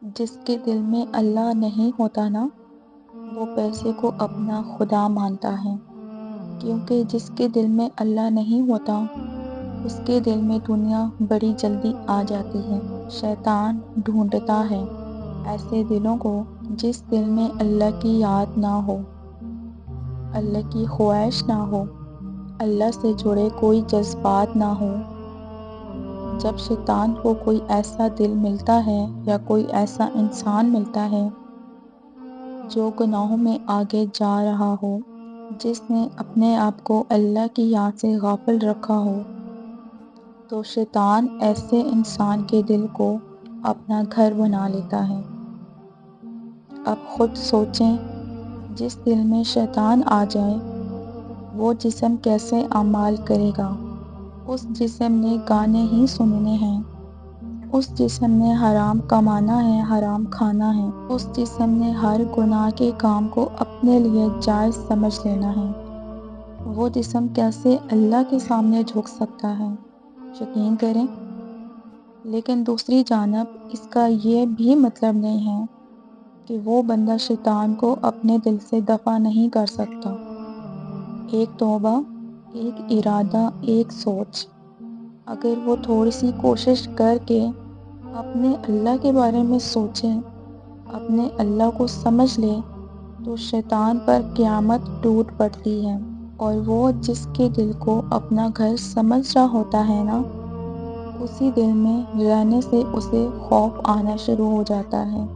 جس کے دل میں اللہ نہیں ہوتا نا، وہ پیسے کو اپنا خدا مانتا ہے، کیونکہ جس کے دل میں اللہ نہیں ہوتا اس کے دل میں دنیا بڑی جلدی آ جاتی ہے۔ شیطان ڈھونڈتا ہے ایسے دلوں کو جس دل میں اللہ کی یاد نہ ہو، اللہ کی خواہش نہ ہو، اللہ سے جڑے کوئی جذبات نہ ہو۔ جب شیطان کو کوئی ایسا دل ملتا ہے یا کوئی ایسا انسان ملتا ہے جو گناہوں میں آگے جا رہا ہو، جس نے اپنے آپ کو اللہ کی یاد سے غافل رکھا ہو، تو شیطان ایسے انسان کے دل کو اپنا گھر بنا لیتا ہے۔ اب خود سوچیں، جس دل میں شیطان آ جائے وہ جسم کیسے اعمال کرے گا؟ اس جسم نے گانے ہی سننے ہیں، اس جسم نے حرام کمانا ہے، حرام کھانا ہے، اس جسم نے ہر گناہ کے کام کو اپنے لیے جائز سمجھ لینا ہے۔ وہ جسم کیسے اللہ کے سامنے جھک سکتا ہے؟ یقین کریں۔ لیکن دوسری جانب اس کا یہ بھی مطلب نہیں ہے کہ وہ بندہ شیطان کو اپنے دل سے دفع نہیں کر سکتا۔ ایک توبہ، ایک ارادہ، ایک سوچ، اگر وہ تھوڑی سی کوشش کر کے اپنے اللہ کے بارے میں سوچے، اپنے اللہ کو سمجھ لے، تو شیطان پر قیامت ٹوٹ پڑتی ہے، اور وہ جس کے دل کو اپنا گھر سمجھ رہا ہوتا ہے نا، اسی دل میں رہنے سے اسے خوف آنا شروع ہو جاتا ہے۔